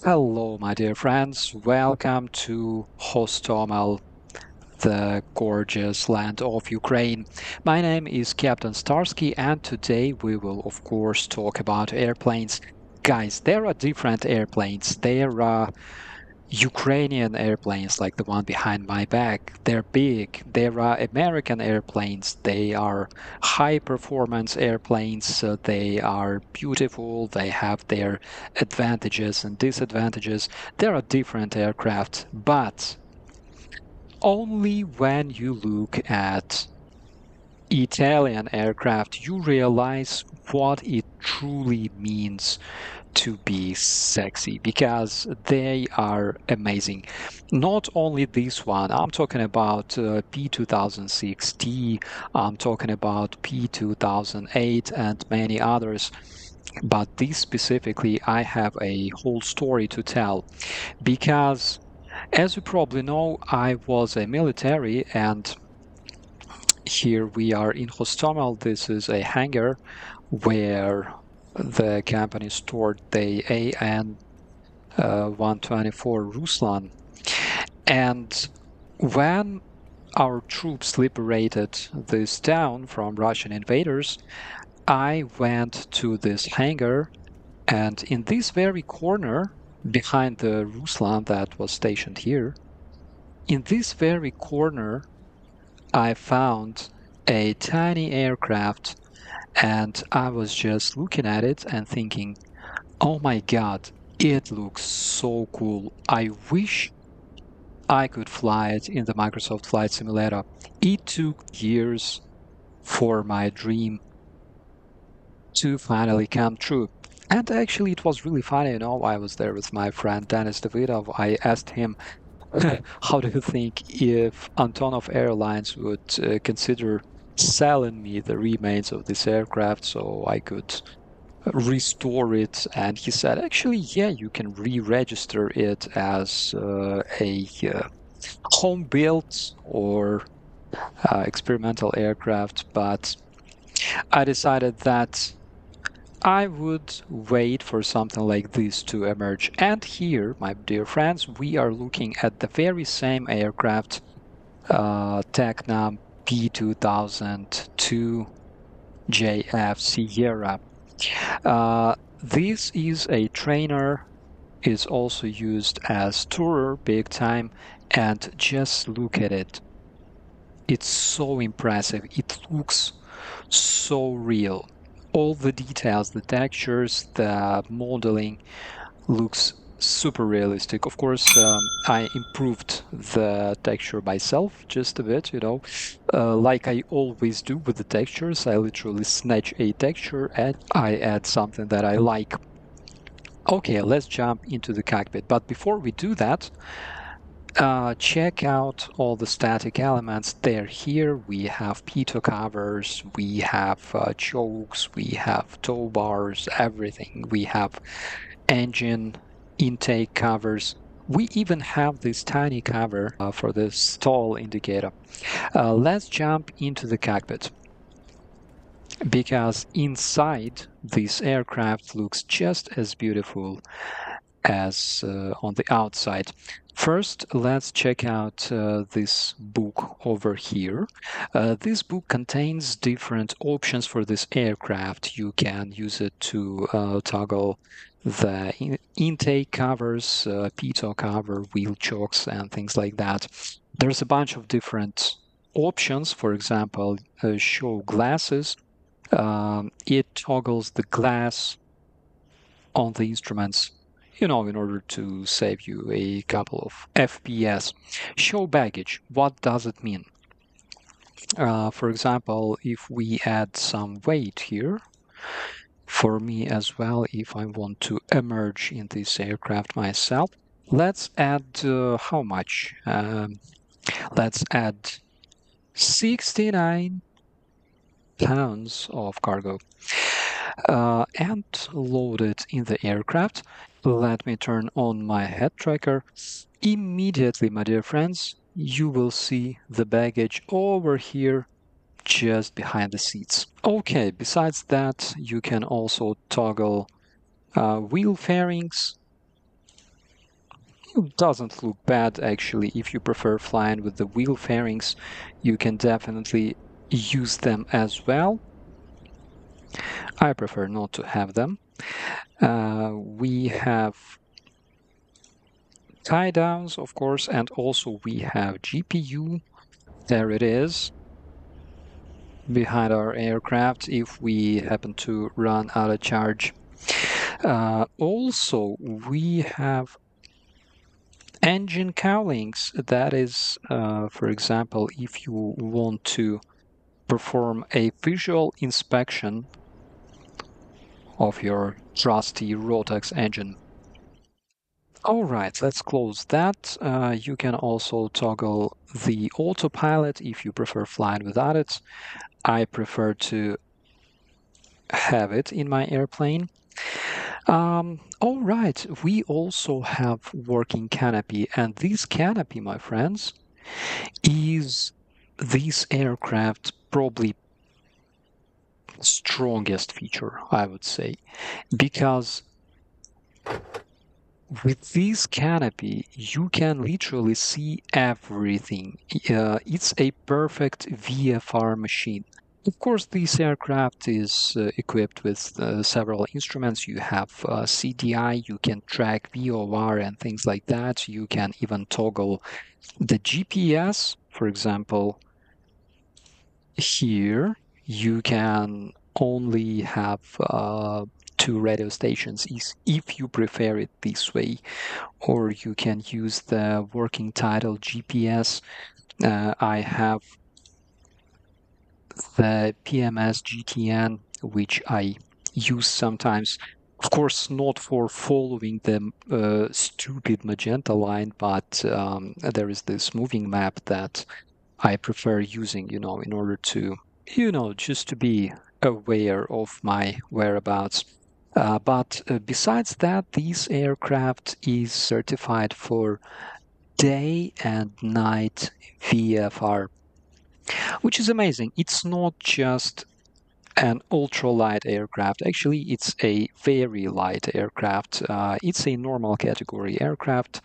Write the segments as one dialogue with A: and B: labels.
A: Hello, my dear friends. Welcome to Hostomel, the gorgeous land of Ukraine. My name is Captain Starsky, and today we will, of course, talk about airplanes. Guys, there are different airplanes. There are Ukrainian airplanes, like the one behind my back. They're big. There are American airplanes. They are high-performance airplanes. They are beautiful. They have their advantages and disadvantages. There are different aircraft, but only when you look at Italian aircraft, you realize what it truly means to be sexy, because they are amazing. Not only this one, I'm talking about P2006T, I'm talking about P2008 and many others. But this specifically, I have a whole story to tell, because as you probably know, I was a military, and here we are in Hostomel. This is a hangar where the company stored the AN-124 Ruslan. And when our troops liberated this town from Russian invaders, I went to this hangar, and in this very corner, behind the Ruslan that was stationed here, in this very corner, I found a tiny aircraft, and I was just looking at it and thinking, oh my god, it looks so cool. I wish I could fly it in the Microsoft Flight Simulator. It took years for my dream to finally come true. And actually, it was really funny, I was there with my friend Dennis Davidov. I asked him, how do you think if Antonow Airlines would consider selling me the remains of this aircraft so I could restore it? And he said, actually, yeah, you can re-register it as a home-built or experimental aircraft. But I decided that I would wait for something like this to emerge. And here, my dear friends, we are looking at the very same aircraft, Tecnam P2002 JF Sierra. This is a trainer, is also used as tourer big time, and just look at it. It's so impressive. It looks so real. All the details, the textures, the modeling looks super realistic. Of course, I improved the texture myself just a bit, like I always do with the textures. I literally snatch a texture and I add something that I like. Okay, let's jump into the cockpit. But before we do that, check out all the static elements. They're here. We have pitot covers, we have chokes, we have tow bars, everything. We have engine intake covers. We even have this tiny cover for the stall indicator. Let's jump into the cockpit, because inside this aircraft looks just as beautiful as on the outside. First, let's check out this book over here. This book contains different options for this aircraft. You can use it to toggle the intake covers, pitot cover, wheel chocks, and things like that. There's a bunch of different options. For example, show glasses. It toggles the glass on the instruments, in order to save you a couple of FPS. Show baggage. What does it mean? For example, if we add some weight here, for me as well, if I want to emerge in this aircraft myself, let's add how much? Let's add 69 pounds of cargo and load it in the aircraft. Let me turn on my head tracker. Immediately, my dear friends, you will see the baggage over here just behind the seats. Okay, besides that, you can also toggle wheel fairings. It doesn't look bad actually. If you prefer flying with the wheel fairings, you can definitely use them as well. I prefer not to have them. We have tie downs, of course, and also we have GPU. There it is behind our aircraft if we happen to run out of charge. Also, we have engine cowlings. That is, for example, if you want to perform a visual inspection of your trusty Rotax engine. All right, let's close that. You can also toggle the autopilot if you prefer flying without it. I prefer to have it in my airplane. All right, we also have working canopy, and this canopy, my friends, is this aircraft probably strongest feature, I would say, because with this canopy, you can literally see everything. It's a perfect VFR machine. Of course, this aircraft is equipped with several instruments. You have CDI, you can track VOR and things like that. You can even toggle the GPS, for example. Here, you can only have two radio stations if you prefer it this way, or you can use the working title GPS. I have the PMS GTN, which I use sometimes. Of course, not for following the stupid magenta line, but there is this moving map that I prefer using, in order to, just to be aware of my whereabouts. But besides that, this aircraft is certified for day and night VFR, which is amazing. It's not just an ultralight aircraft. Actually, it's a very light aircraft. It's a normal category aircraft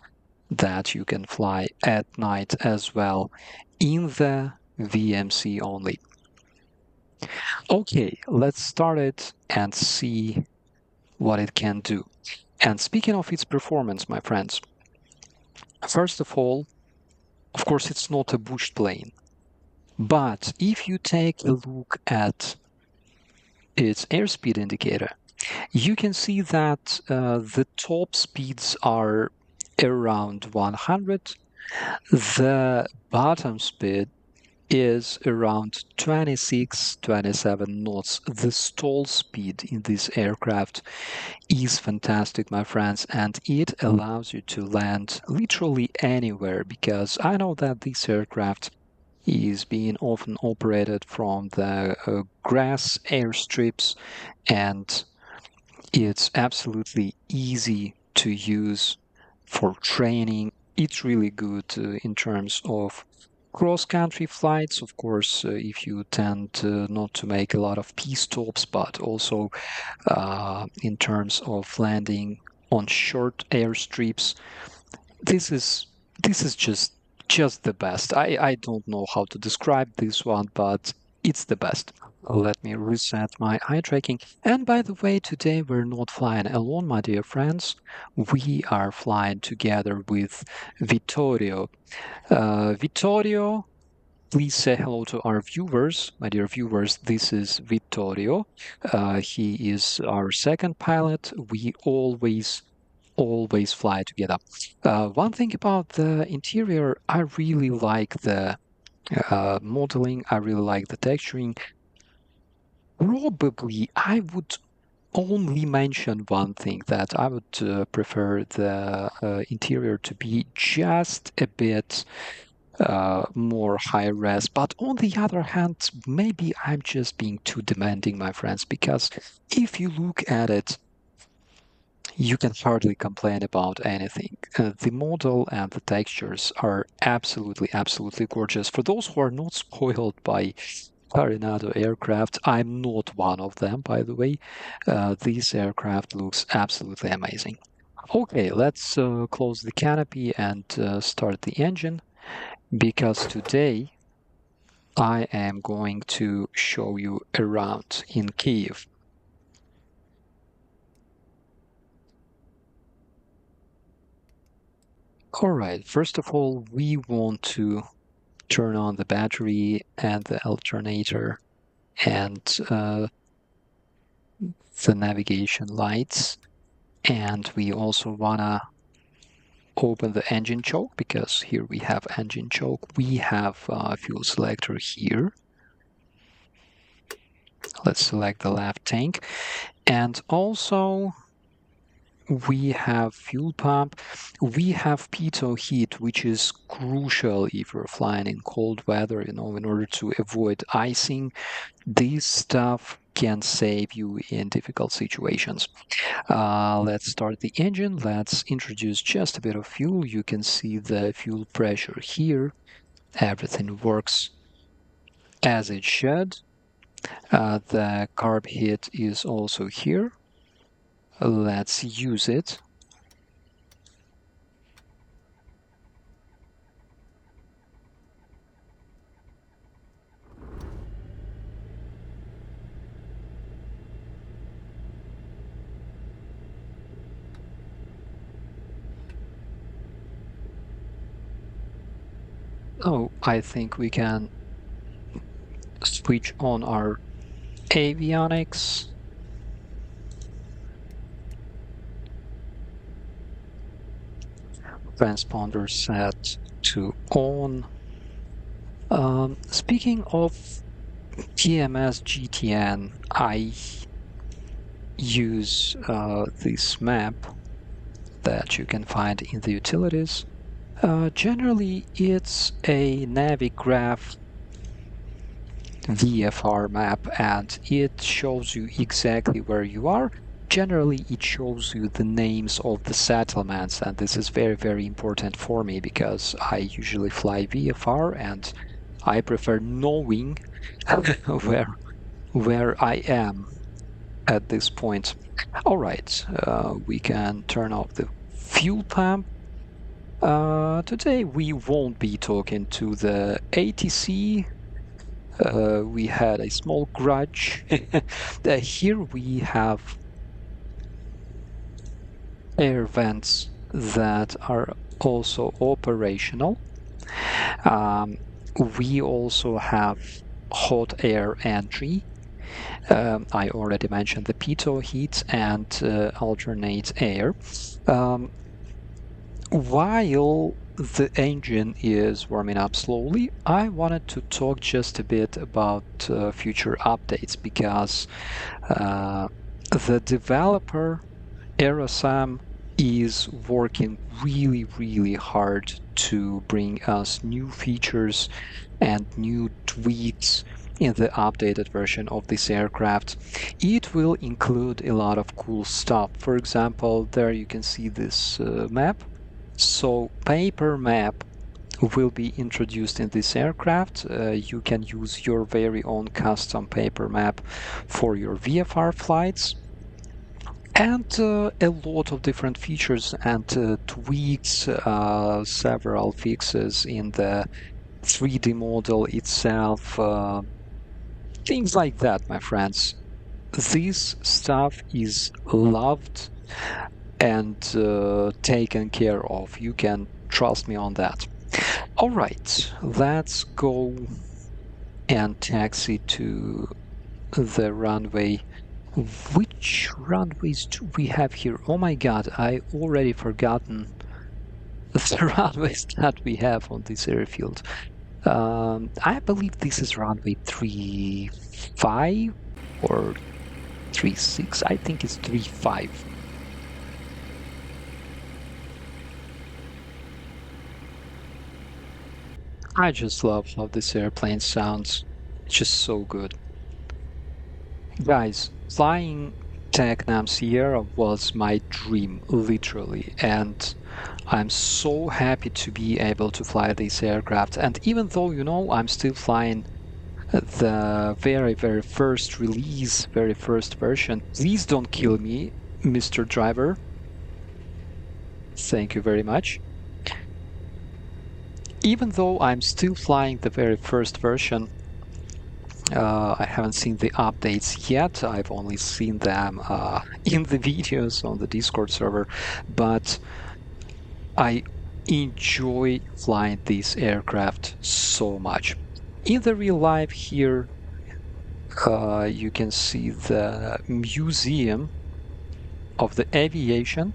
A: that you can fly at night as well in the VMC only. Okay, let's start it and see what it can do. And speaking of its performance, my friends, first of all, of course, it's not a bush plane. But if you take a look at its airspeed indicator, you can see that the top speeds are around 100. The bottom speed is around 26, 27 knots. The stall speed in this aircraft is fantastic, my friends, and it allows you to land literally anywhere, because I know that this aircraft is being often operated from the grass airstrips, and it's absolutely easy to use for training. It's really good in terms of cross-country flights, of course, if you tend not to make a lot of P-stops, but also in terms of landing on short airstrips. This is just the best. I don't know how to describe this one, but it's the best. Let me reset my eye tracking. And by the way, today we're not flying alone, my dear friends. We are flying together with Vittorio. Vittorio, please say hello to our viewers. My dear viewers, this is Vittorio. He is our second pilot. We always fly together. One thing about the interior, I really like the modeling. I really like the texturing. Probably, I would only mention one thing, that I would prefer the interior to be just a bit more high res. But on the other hand, maybe I'm just being too demanding, my friends, because if you look at it, you can hardly complain about anything. The model and the textures are absolutely gorgeous. For those who are not spoiled by Carinado aircraft, I'm not one of them, by the way. This aircraft looks absolutely amazing. Okay, let's close the canopy and start the engine, because today I am going to show you around in Kyiv. All right, first of all, we want to turn on the battery and the alternator and the navigation lights. And we also wanna open the engine choke, because here we have engine choke. We have fuel selector here. Let's select the left tank. And also we have fuel pump. We have pitot heat, which is crucial if you're flying in cold weather, in order to avoid icing. This stuff can save you in difficult situations. Let's start the engine. Let's introduce just a bit of fuel. You can see the fuel pressure here. Everything works as it should. The carb heat is also here. Let's use it. Oh, I think we can switch on our avionics. Transponder set to on. Speaking of TMS GTN, I use this map that you can find in the utilities. Generally, it's a Navigraph VFR map, and it shows you exactly where you are. Generally, it shows you the names of the settlements, and this is very, very important for me, because I usually fly VFR and I prefer knowing where I am at this point. All right, we can turn off the fuel pump. Today we won't be talking to the ATC. We had a small grudge. Here we have air vents that are also operational. We also have hot air entry. I already mentioned the pitot heat and alternate air. While the engine is warming up slowly, I wanted to talk just a bit about future updates, because the developer Erasam is working really, really hard to bring us new features and new tweaks in the updated version of this aircraft. It will include a lot of cool stuff. For example, there you can see this map. So paper map will be introduced in this aircraft. You can use your very own custom paper map for your VFR flights. And a lot of different features and tweaks, several fixes in the 3D model itself, things like that, my friends. This stuff is loved and taken care of. You can trust me on that. All right, let's go and taxi to the runway. Which runways do we have here? Oh my god, I already forgotten the runways that we have on this airfield. I believe this is runway 35 or 36. I think it's 35. I just love how this airplane sounds. It's just so good. Guys, flying Tecnam Sierra was my dream, literally, and I'm so happy to be able to fly this aircraft. And even though, I'm still flying the very, very first release, very first version, please don't kill me, Mr. Driver. Thank you very much. Even though I'm still flying the very first version, I haven't seen the updates yet. I've only seen them in the videos on the Discord server, but I enjoy flying this aircraft so much. In the real life here, you can see the museum of the aviation.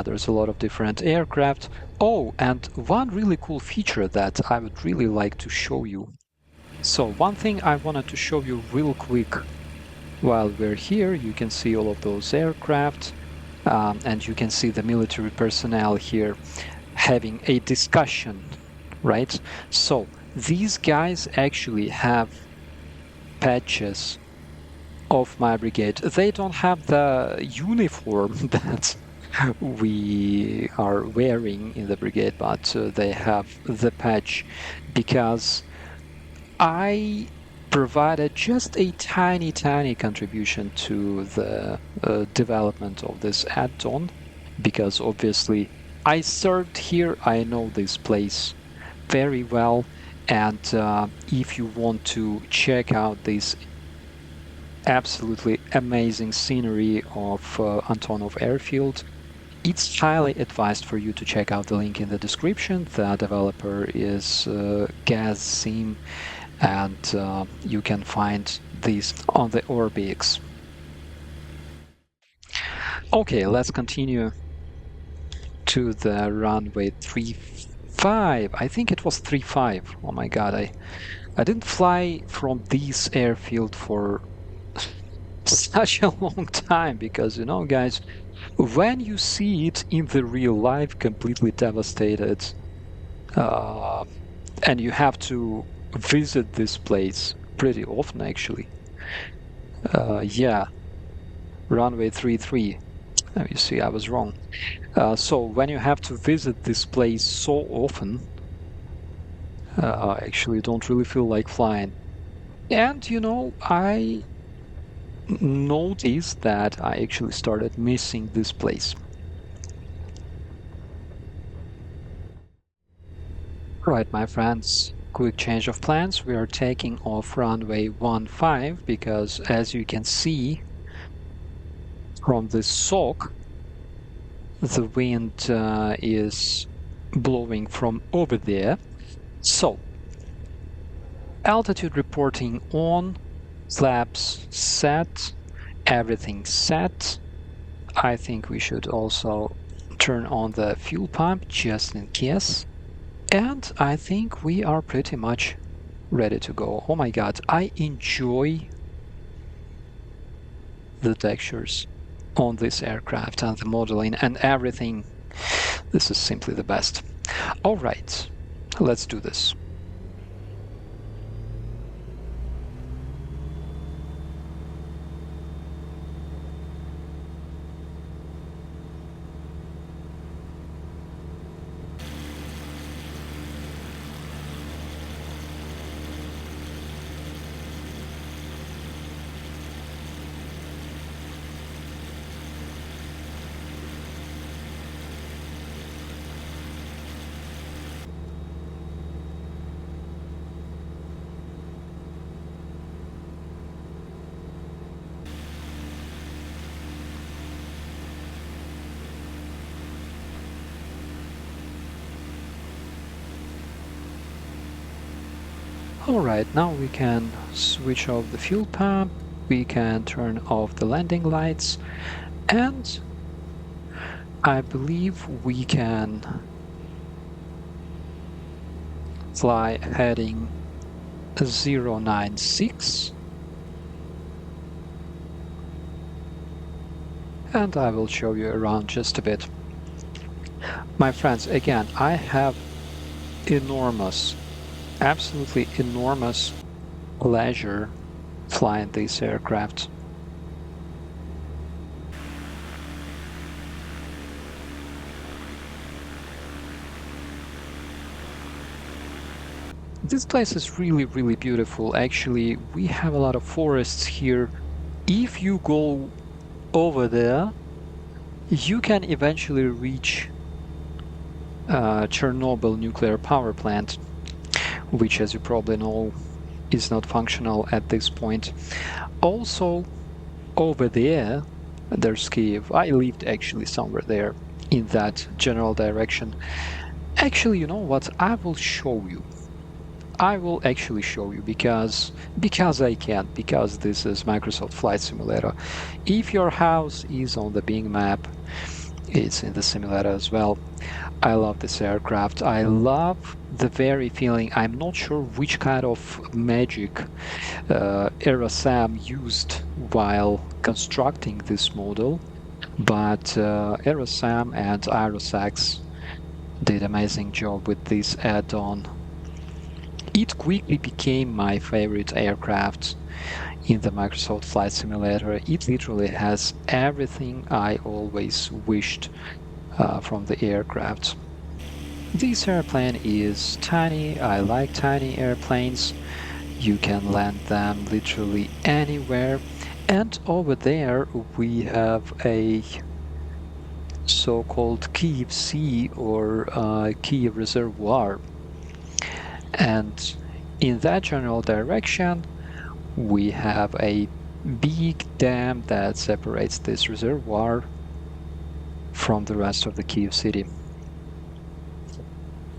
A: There's a lot of different aircraft. Oh, and one really cool feature that I would really like to show you. So one thing I wanted to show you real quick while we're here, you can see all of those aircraft, and you can see the military personnel here having a discussion, right? So these guys actually have patches of my brigade. They don't have the uniform that we are wearing in the brigade, but they have the patch because I provided just a tiny contribution to the development of this add-on, because obviously I served here, I know this place very well, and if you want to check out this absolutely amazing scenery of Antonow airfield, it's highly advised for you to check out the link in the description. The developer is GazSim, and you can find this on the ORBX. Okay, let's continue to the runway 35. I think it was 35. Oh my god, I didn't fly from this airfield for such a long time because, you know, guys, when you see it in the real life completely devastated, and you have to visit this place pretty often, actually. Yeah, runway 33. You see, I was wrong. So when you have to visit this place so often, actually don't really feel like flying. And, you know, I noticed that I actually started missing this place. Right, my friends, quick change of plans. We are taking off runway 15 because, as you can see from this SOC, the wind is blowing from over there. So, altitude reporting on, flaps set, everything set. I think we should also turn on the fuel pump just in case. And I think we are pretty much ready to go. Oh my god, I enjoy the textures on this aircraft and the modeling and everything. This is simply the best. All right, let's do this. Alright, now we can switch off the fuel pump, we can turn off the landing lights, and I believe we can fly heading 096. And I will show you around just a bit. My friends, again, I have enormous, absolutely enormous pleasure flying this aircraft. This place is really, really beautiful. Actually, we have a lot of forests here. If you go over there, you can eventually reach Chernobyl nuclear power plant, which, as you probably know, is not functional at this point. Also, over there, there's Kyiv. I lived actually somewhere there in that general direction. Actually, you know what? I will show you. I will actually show you because I can, because this is Microsoft Flight Simulator. If your house is on the Bing map, it's in the simulator as well. I love this aircraft. I love the very feeling. I'm not sure which kind of magic Erasam used while constructing this model, but Erasam and AeroSachs did amazing job with this add-on. It quickly became my favorite aircraft in the Microsoft Flight Simulator. It literally has everything I always wished from the aircraft. This airplane is tiny. I like tiny airplanes. You can land them literally anywhere. And over there we have a so-called Kyiv Sea or Kyiv Reservoir. And in that general direction, we have a big dam that separates this reservoir from the rest of the Kyiv city.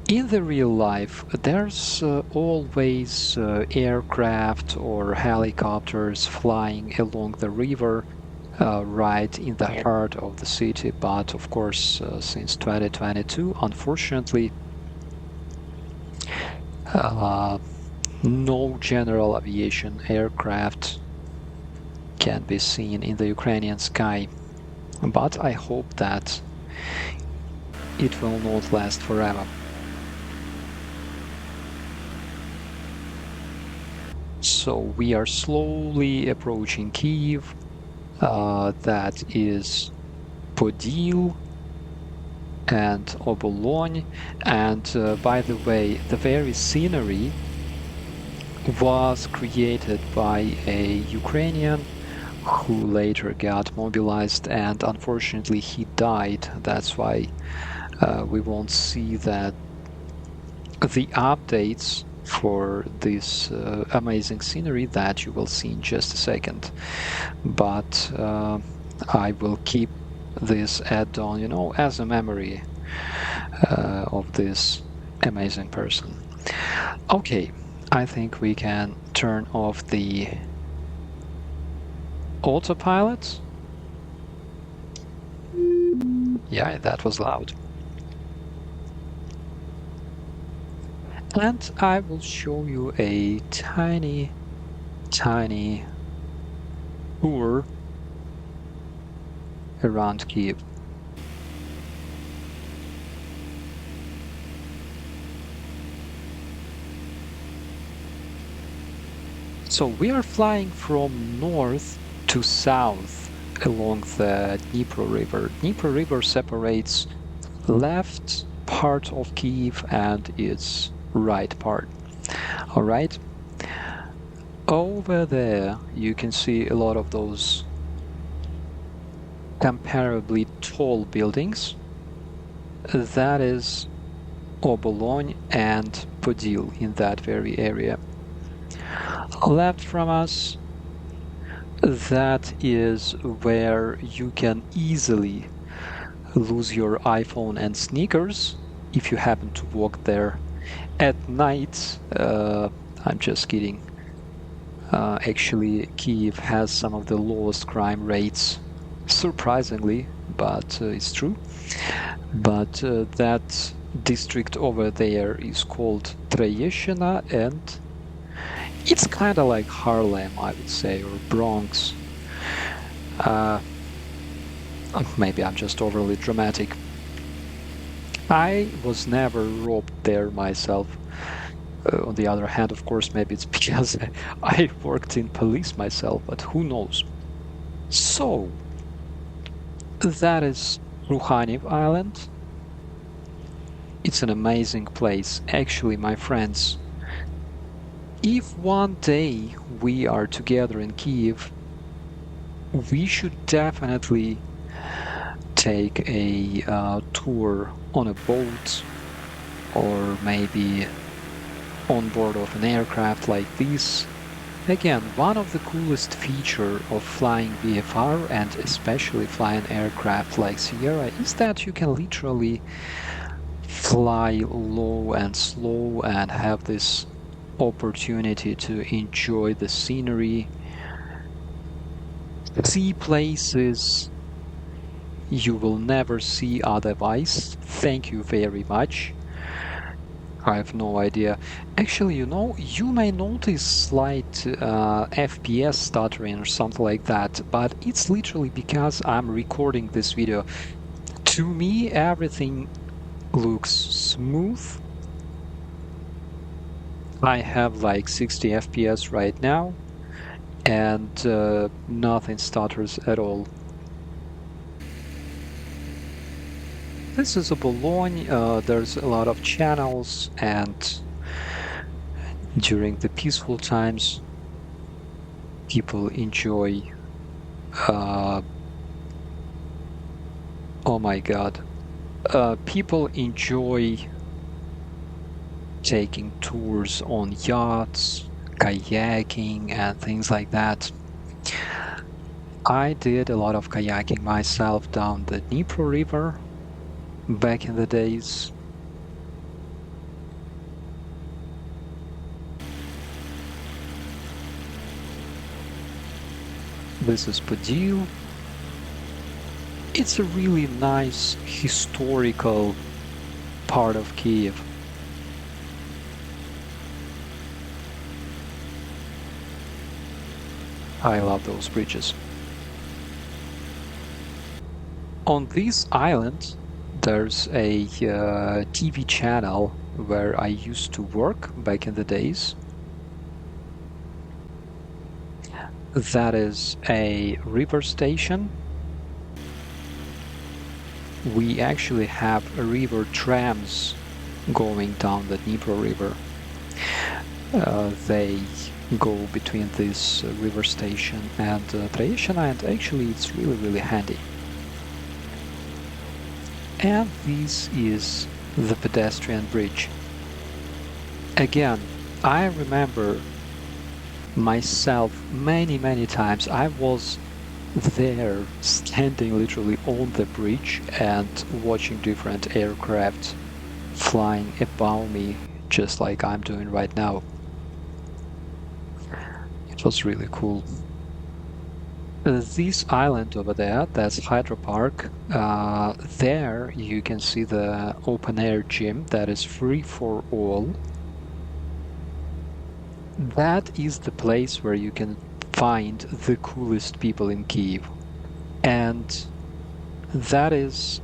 A: In the real life, there's always aircraft or helicopters flying along the river right in the heart of the city. But of course, since 2022, unfortunately, no general aviation aircraft can be seen in the Ukrainian sky. But I hope that it will not last forever. So we are slowly approaching Kyiv. That is Podil and Obolony. And by the way, the very scenery was created by a Ukrainian who later got mobilized, and unfortunately he died. That's why we won't see that the updates for this amazing scenery that you will see in just a second. But I will keep this add-on, you know, as a memory of this amazing person. Okay, I think we can turn off the autopilot. Yeah, that was loud. And I will show you a tiny tour around Kyiv. So we are flying from north to south along the Dnipro River. Dnipro River separates left part of Kyiv and its right part. All right. Over there, you can see a lot of those comparably tall buildings. That is Obolony and Podil in that very area. Left from us, that is where you can easily lose your iPhone and sneakers if you happen to walk there at night. I'm just kidding. Actually, Kyiv has some of the lowest crime rates, surprisingly, but it's true. But that district over there is called Tроєщина, and it's kind of like Harlem, I would say, or Bronx. Maybe I'm just overly dramatic. I was never robbed there myself. On the other hand, of course, maybe it's because I worked in police myself, but who knows? So, that is Rukhanev Island. It's an amazing place. Actually, my friends, if one day we are together in Kyiv, we should definitely take a tour on a boat or maybe on board of an aircraft like this. Again, one of the coolest features of flying VFR and especially flying aircraft like Sierra is that you can literally fly low and slow and have this opportunity to enjoy the scenery, see places you will never see otherwise. Thank you very much. I have no idea. Actually, you may notice slight FPS stuttering or something like that, but it's literally because I'm recording this video. To me, everything looks smooth. I have like 60 FPS right now, and nothing stutters at all. This is a Bologna. There's a lot of channels, and during the peaceful times, people enjoy. Oh my God. People enjoy taking tours on yachts, kayaking, and things like that. I did a lot of kayaking myself down the Dnipro River back in the days. This is Podil. It's a really nice historical part of Kyiv. I love those bridges. On this island, there's a TV channel where I used to work back in the days. That is a river station. We actually have river trams going down the Dnipro River. They go between this river station and Trayeshina, and actually it's really handy. And this is the pedestrian bridge. Again, I remember myself many times. I was there standing literally on the bridge and watching different aircraft flying above me, just like I'm doing right now. It was really cool. This island over there, that's Hydro Park. There you can see the open air gym that is free for all. That is the place where you can find the coolest people in Kyiv. And that is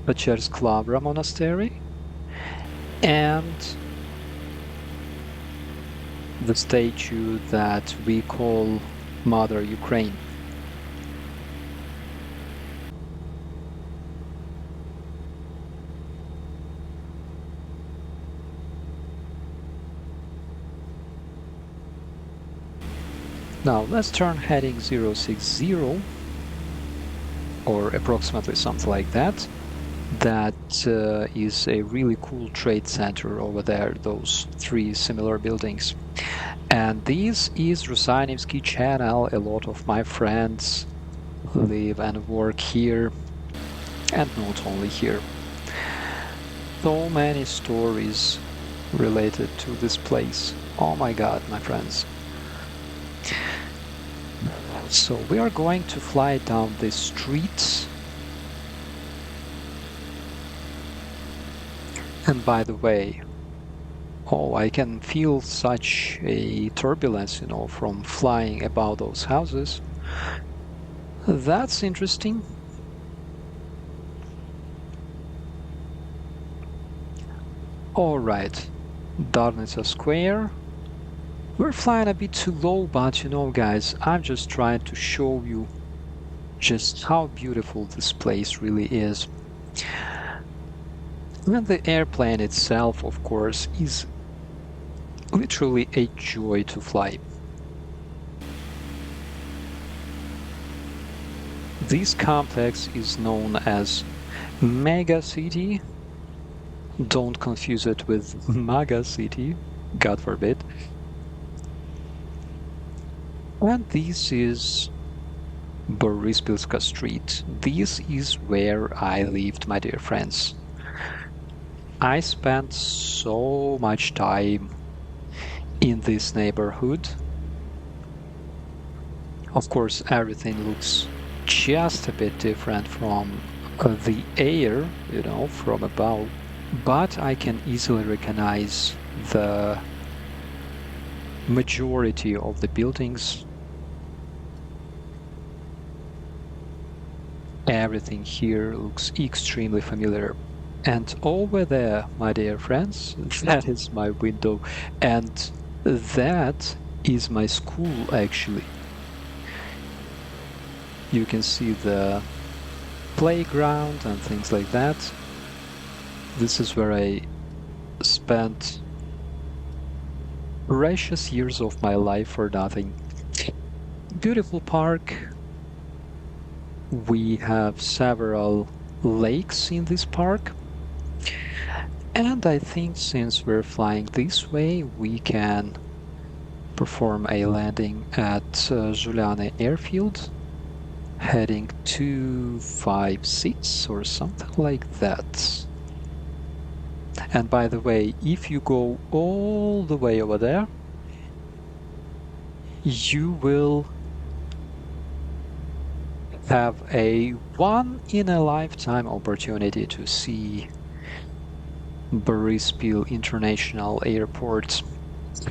A: Pechersklavra Monastery and the statue that we call Mother Ukraine. Now let's turn heading 060 or approximately something like that. That is a really cool trade center over there, those three similar buildings. And this is Rusanivsky channel. A lot of my friends live and work here, and not only here. So many stories related to this place. Oh my God, my friends. So we are going to fly down the streets. And by the way, I can feel such a turbulence, from flying above those houses. That's interesting. All right, Darnica Square. We're flying a bit too low, but guys, I'm just trying to show you just how beautiful this place really is. And the airplane itself, of course, is literally a joy to fly. This complex is known as Mega City. Don't confuse it with Maga City, God forbid. And this is Borispilska Street. This is where I lived, my dear friends. I spent so much time in this neighborhood. Of course, everything looks just a bit different from the air, from above. But I can easily recognize the majority of the buildings. Everything here looks extremely familiar. And over there, my dear friends, that is my window. And that is my school, actually. You can see the playground and things like that. This is where I spent precious years of my life for nothing. Beautiful park. We have several lakes in this park. And I think since we're flying this way, we can perform a landing at Juliane Airfield, heading 256 or something like that. And by the way, if you go all the way over there, you will have a one-in-a-lifetime opportunity to see Borispil International Airport.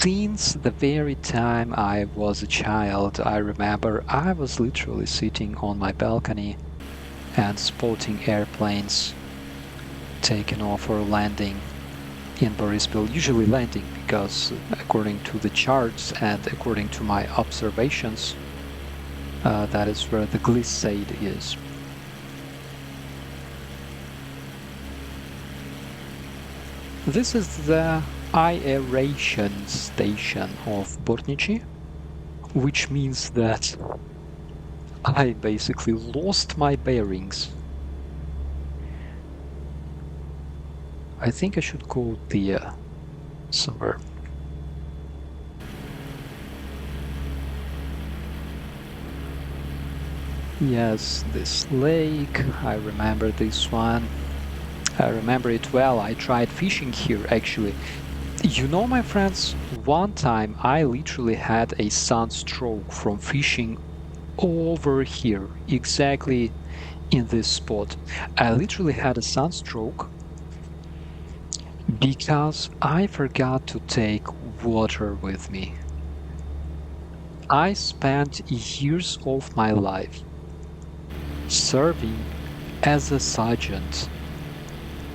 A: Since the very time I was a child, I remember I was literally sitting on my balcony and spotting airplanes taking off or landing in Borispil, usually landing because according to the charts and according to my observations, that is where the glissade is. This is the aeration station of Bortnichi, which means that I basically lost my bearings. I think I should go there somewhere. Yes, this lake, I remember this one. I remember it well. I tried fishing here actually. You know, my friends, one time I literally had a sunstroke from fishing over here, exactly in this spot. I literally had a sunstroke because I forgot to take water with me. I spent years of my life serving as a sergeant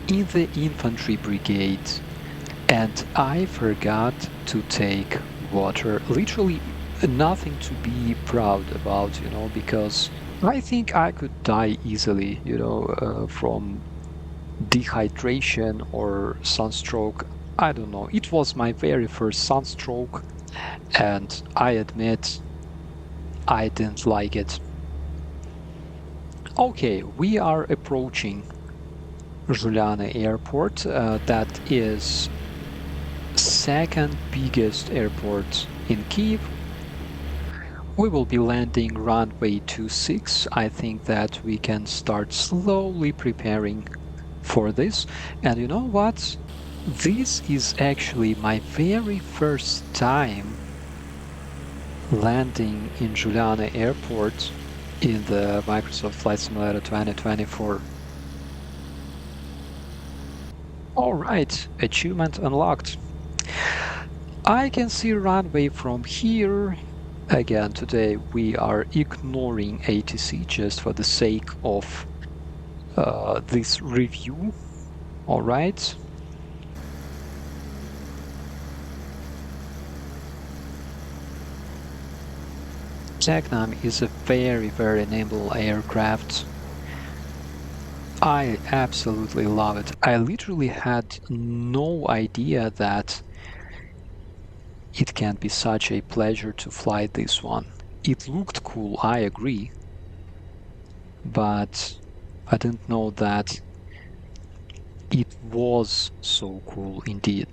A: in the infantry brigade, and I forgot to take water. Literally nothing to be proud about, because I think I could die easily, from dehydration or sunstroke. I don't know. It was my very first sunstroke, and I admit I didn't like it. Okay, we are approaching Juliane Airport. That is second biggest airport in Kyiv. We will be landing runway 26. I think that we can start slowly preparing for this. And you know what? This is actually my very first time landing in Juliane Airport in the Microsoft Flight Simulator 2024. All right, achievement unlocked. I can see runway from here. Again, today we are ignoring ATC just for the sake of this review. All right. Tecnam is a very, very nimble aircraft. I absolutely love it. I literally had no idea that it can be such a pleasure to fly this one. It looked cool, I agree. but I didn't know that it was so cool indeed.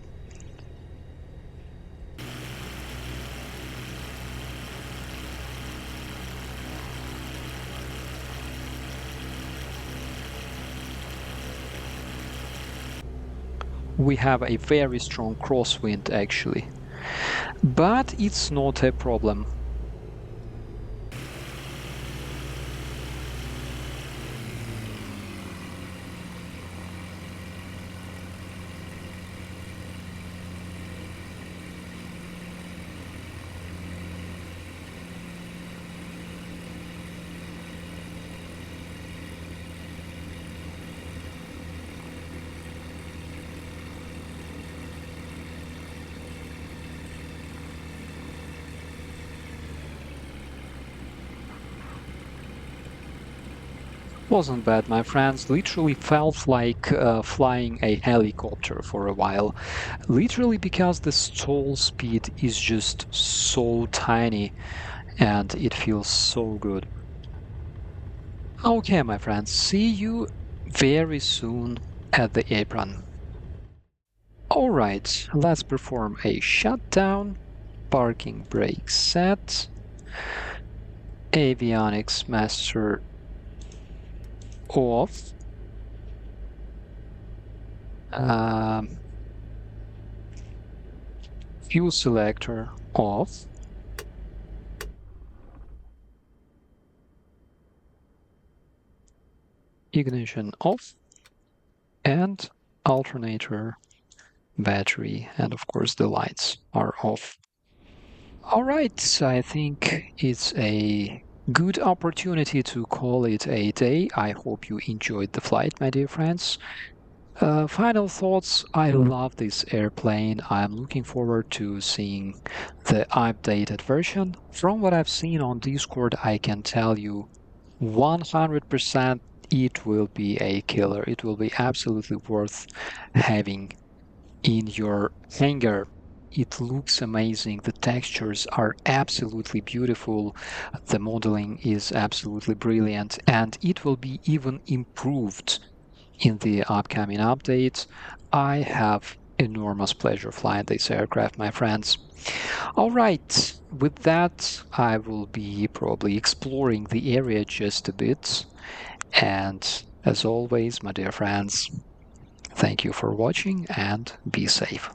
A: We have a very strong crosswind actually, but it's not a problem. Wasn't bad, my friends. Literally felt like flying a helicopter for a while. Literally because the stall speed is just so tiny and it feels so good. Okay, my friends, see you very soon at the apron. Alright, let's perform a shutdown, parking brake set, avionics master off, fuel selector off, ignition off, and alternator, battery, and of course the lights are off. All right, I think it's a good opportunity to call it a day. I hope you enjoyed the flight, my dear friends. Final thoughts. I love this airplane. I'm looking forward to seeing the updated version. From what I've seen on Discord, I can tell you 100% it will be a killer. It will be absolutely worth having in your hangar. It looks amazing. The textures are absolutely beautiful. The modeling is absolutely brilliant, and it will be even improved in the upcoming updates. I have enormous pleasure flying this aircraft, my friends. All right, with that, I will be probably exploring the area just a bit. And as always, my dear friends, thank you for watching and be safe.